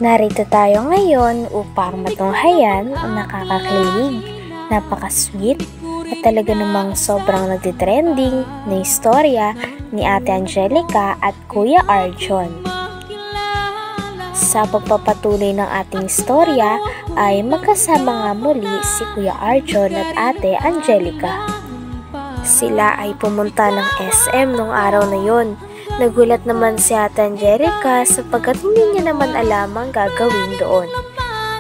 Narito tayo ngayon upang matunghayan ang nakakakilig, napaka-sweet at talaga namang sobrang nagtitrending na istorya ni Ate Angelica at Kuya Arjon. Sa pagpapatuloy ng ating istorya ay magkasama nga muli si Kuya Arjon at Ate Angelica. Sila ay pumunta ng SM nung araw na yon. Nagulat naman si Ate Angelica sapagkat hindi niya naman alam ang gagawin doon.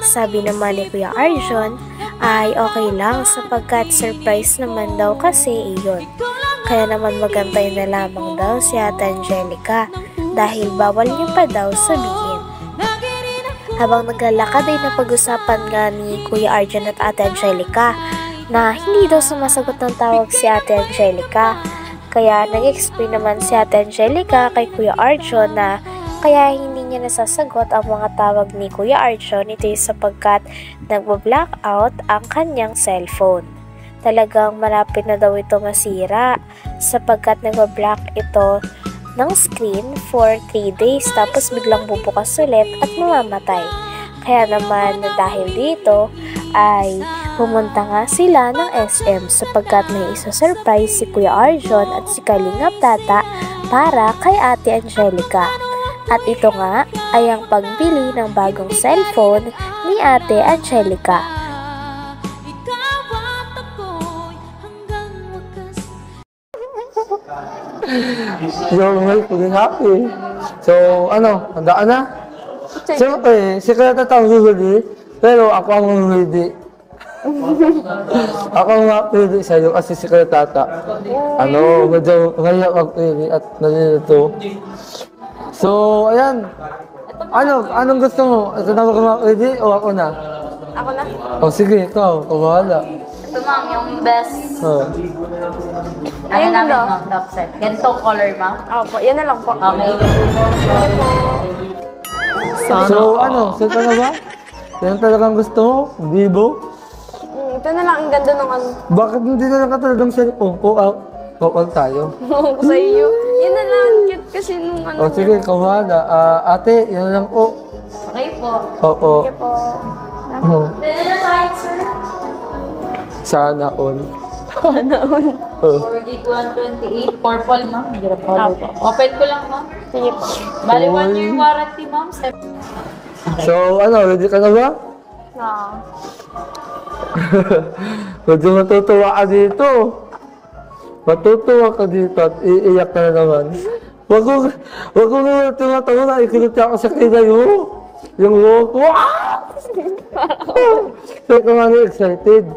Sabi naman ni Kuya Arjon ay okay lang sapagkat surprise naman daw kasi iyon. Kaya naman magantay na lamang daw si Ate Angelica dahil bawal niya pa daw sabihin. Habang naglalakad ay napag-usapan nga ni Kuya Arjon at Ate Angelica na hindi daw sumasagot ng tawag si Ate Angelica. Kaya nag-explain naman si Ate Angelica kay Kuya Arjon na kaya hindi niya nasasagot ang mga tawag ni Kuya Arjon ito sapagkat nagbo-blackout ang kanyang cellphone. Talagang malapit na daw ito masira sapagkat nagbo-black ito ng screen for 3 days tapos biglang bubukas ulit at mamamatay. Kaya naman dahil dito ay pumunta nga sila ng SM sapagkat may isa-surprise si Kuya Arjon at si Kalingap Tata para kay Ate Angelica. At ito nga ay ang pagbili ng bagong cellphone ni Ate Angelica. You're happy. So, handaan na? Siyempre, si Kuya Tata ang huli, pero ako ang huli. Ako nga pili sa'yo kasi si Kuya Tata. Medyo ngayon mag-pili at nalilito. So, ayan. Anong gusto mo? Ito na mag-pili o ako na? Ako na. O sige, ikaw. Kumala. Ito ma'am, yung best. Ayun namin lang. ma'am, top set. Ganitong color ma'am. Opo, yan na lang po. Okay. So, saan ka na ba? Yan talagang gusto mo? Vivo? Ito na lang ang ganda ng ano. Bakit hindi na lang ka talagang cellphone ko? Call tayo. Sa iyo. Yan na lang, cute kasi nung ano. O sige, kumala. Ate, yan lang po. Okay po. Oo. Sige po. Pwede na tayo, sir. Sana all. Sana all. 4 gig 128, purple ma'am. Open ko lang ma'am. Sige po. Bali 1 year warranty ma'am. So, ready ka na ba? No. Medyo matutuwa ka dito. Matutuwa ka dito at iiyak ka na naman. Wag ko nga tumatawa na ikilit ako sa kilay mo. Yung look. So, ka nga excited.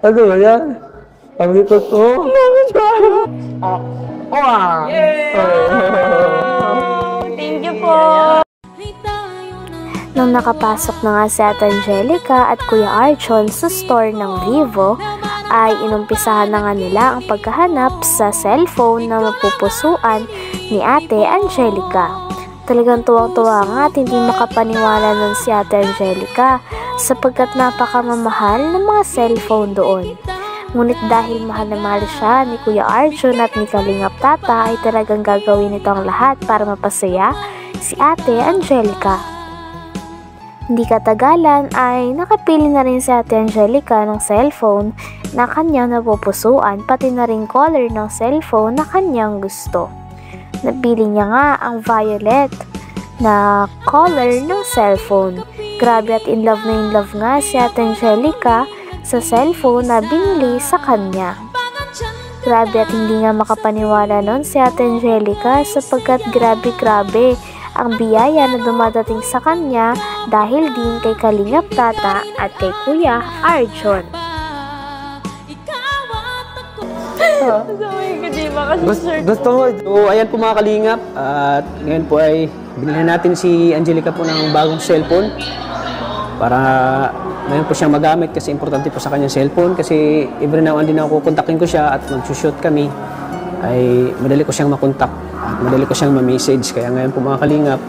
Ano ba yan? Ang dito to? Thank you po. Nung nakapasok na nga si Ate Angelica at Kuya Arjon sa store ng Vivo, ay inumpisahan na nga nila ang paghahanap sa cellphone na mapupusuan ni Ate Angelica. Talagang tuwang-tuwa nga at hindi makapaniwala nun si Ate Angelica sapagkat napakamamahal ng mga cellphone doon. Ngunit dahil mahal na mahal siya ni Kuya Arjon at ni Kalingap Tata ay talagang gagawin ito ang lahat para mapasaya si Ate Angelica. Hindi katagalan ay nakapili na rin si Ate Angelica ng cellphone na kanyang napupusuan pati na rin color ng cellphone na kanyang gusto. Napili niya nga ang violet na color ng cellphone. Grabe at in love nga si Ate Angelica sa cellphone na binili sa kanya. Grabe at hindi nga makapaniwala nun si Ate Angelica sapagkat grabe ang biyaya na dumadating sa kanya dahil din kay Kalingap Tata at kay Kuya Arjon. Gusto mo? So, ayan po mga kalingap. At ngayon po ay binili natin si Angelica po ng bagong cellphone. Para ngayon po siyang magamit kasi importante po sa kanyang cellphone. Kasi every now and then ako kontakin ko siya at mag-shoot kami. Ay madali ko siyang makontak. At madali ko siyang ma-message. Kaya ngayon po mga kalingap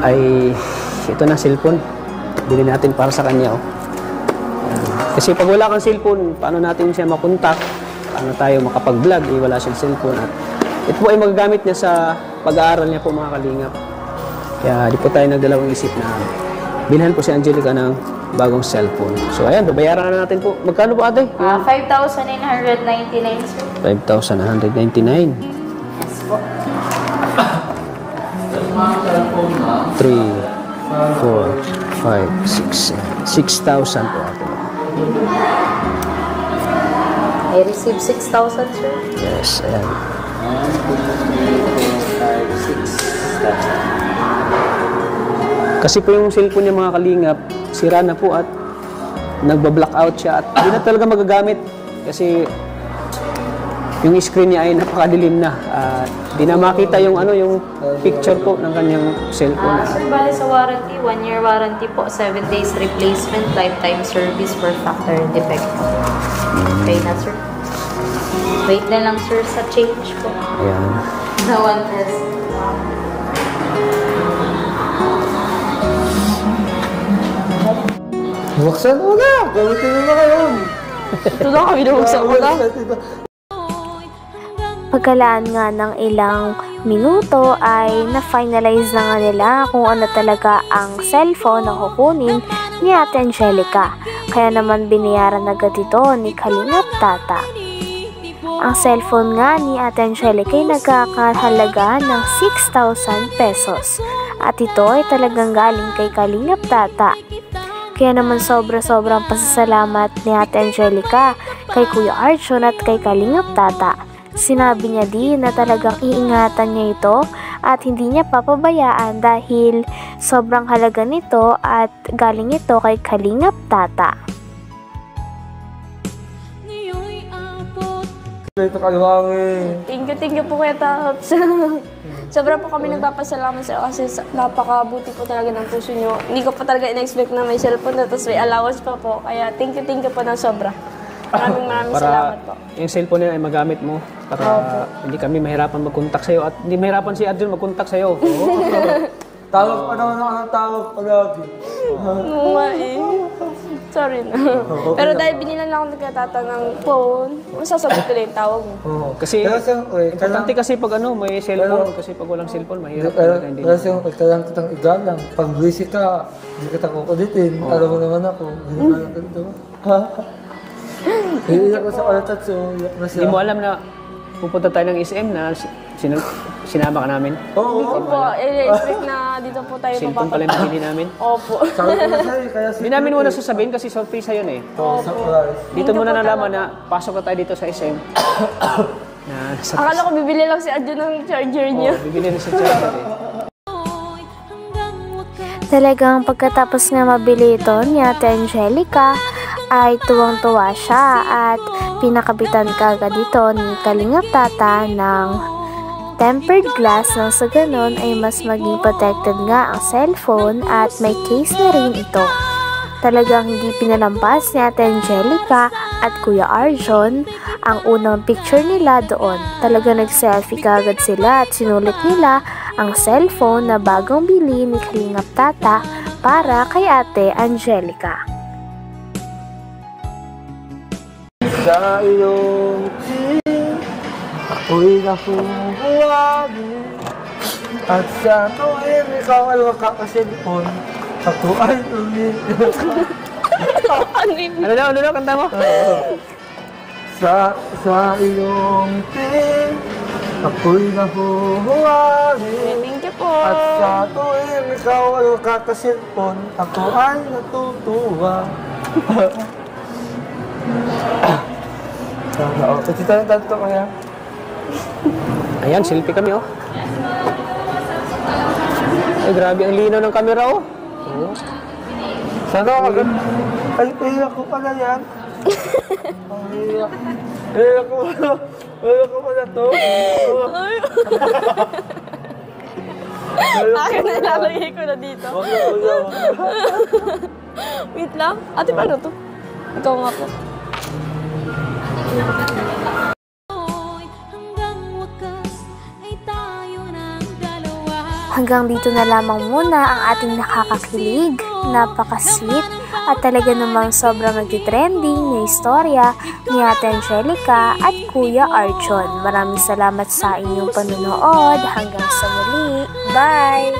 ay ito na cellphone. Bili natin para sa kanya. Kasi pag wala kang cellphone, paano natin siya makontak? Paano tayo makapag-vlog? Wala siyang cellphone. At ito po ay magagamit niya sa pag-aaral niya po mga kalingap. Kaya di po tayo nagdalawang isip na bilhan po si Angelica ng bagong cellphone. So ayan, babayaran na natin po. Magkano po ate? 5,999, sir. 5,199. Yes po. 3, 4, 5, 6, 6,000 po ate. I received 6,000, sir. Yes, ayan. 6,000. Kasi po yung cellphone niya mga kalingap, sira na po at nagba-blackout siya at hindi na talaga magagamit kasi yung screen niya ay napakadilim na. Di na makita yung yung picture po ng kanyang cellphone. Sir, bali sa warranty, 1-year warranty po, 7 days replacement, lifetime service for factory defect. Okay na, sir. Wait na lang, sir, sa change po. Ayan. The one test. Buksan mo na! Gamitin mo na ngayon! Ito na kami nabuksan ko na. Pagkalaan nga ng ilang minuto ay na-finalize na nga nila kung ano talaga ang cellphone na kukunin ni Ate Angelica. Kaya naman binayaran agad ito ni Kalingap Tata. Ang cellphone nga ni Ate Angelica ay nagkakahalaga ng 6,000 pesos. At ito ay talagang galing kay Kalingap Tata. Kaya naman sobrang pasasalamat ni Ate Angelica kay Kuya Arjon at kay Kalingap Tata. Sinabi niya din na talagang iingatan niya ito at hindi niya papabayaan dahil sobrang halaga nito at galing ito kay Kalingap Tata. Ito kaliwangi. Thank you po Kuya Taps. Sobra po kami nagpapasalamat sa iyo kasi napakabuti po talaga ng puso niyo. Hindi ko pa talaga in-expect na may cellphone na tapos may allowance pa po. Kaya thank you po ng sobra. Maraming salamat po. Yung cellphone niya ay magamit mo para hindi kami mahirapan mag-contact sa'yo at hindi mahirapan si Arjon mag-contact sa'yo. Tawag pa naman ako ng tawag palagi. Oo nga eh. Sorry na. Pero dahil binilan lang ako nagkatata ng phone, masasagot ko lang yung tawag mo. Kasi importante kasi pag may cellphone kasi pag walang cellphone mahirap talaga hindi. Kasi kailangan kitang igalang. Pag busy ka, hindi kita kukulitin. Alam mo naman ako. Hihimalang ka dito. Iiyak ko sa kalatat, so iyak na siya. Hindi mo alam na pupunta tayo ng SM na sinama ka namin. Oo. Hindi ko po, i-expect na dito po tayo Cellphone pala yung pinili namin. Opo. Sabi ko na sa'yo, kaya Hindi namin muna sasabihin kasi surprise yun eh. surprise. Dito muna nalaman na pasok ka tayo dito sa SM. Akala ko bibili lang si Adjo ng charger niya. Bibili na sa charger eh. Talagang pagkatapos nga mabili ito ni Ate Angelica ay tuwang-tuwa siya at pinakabitan kagad ito ni Kalingap Tata ng tempered glass nang sa ganon ay mas maging protected nga ang cellphone at may case na rin ito. Talagang hindi pinalampas ni Ate Angelica at Kuya Arjon ang unang picture nila doon. Talagang nag-selfie kagad sila at sinulit nila ang cellphone na bagong bili ni Kalingap Tata para kay Ate Angelica. Sa iyong tingin, ako'y nahuhuwagi. At sa tuwing ikaw ay makakasilpon, ako ay umiiyak. Ano Ano daw, kanta mo? Sa iyong tingin, ako'y nahuhuwagi. Thank you po. At sa tuwing ikaw ay makakasilpon, ako ay natutuwa. Kasi tayo tanto kaya. Ayan, selfie kami oh. Ay, grabe ang linaw ng camera oh. Sana agad. Ay, iyak ko pala yan. Iyak. Iyak ko pala. Iyak ko pala to. Akin na ilalagay ko na dito. Wait lang. Ate, paano to? Ikaw nga po. Hanggang dito na lamang muna ang ating nakakakilig, napaka-sweet at talaga namang sobrang nagtitrending na istorya ni Ate Angelica at Kuya Arjon. Maraming salamat sa inyong panonood. Hanggang sa muli. Bye!